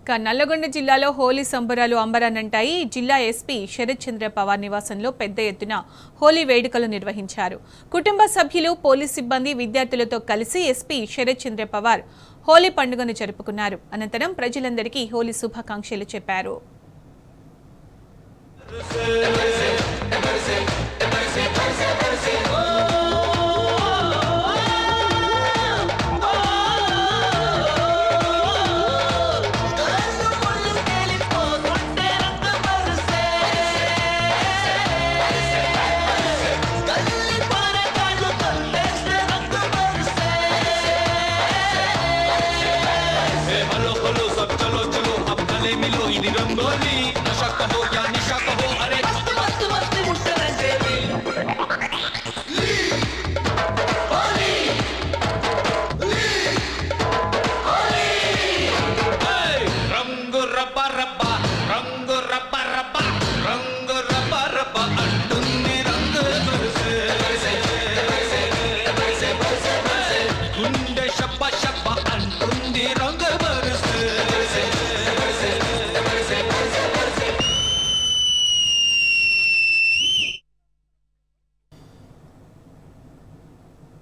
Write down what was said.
నల్లగొండ జిల్లాలో హోలీ సంబరాలు అంబరానంటాయి. జిల్లా ఎస్పీ శరత్ చంద్ర పవార్ నివాసంలో పెద్ద ఎత్తున హోలీ వేడుకలు నిర్వహించారు. కుటుంబ సభ్యులు, పోలీస్ సిబ్బంది, విద్యార్థులతో కలిసి ఎస్పీ శరత్ చంద్ర పవార్ హోలీ పండుగను జరుపుకున్నారు. అనంతరం ప్రజలందరికీ హోలీ శుభాకాంక్షలు చెప్పారు. चलो सब चलो चलो अब गले मिलो इधर रंगोली नशा करो यार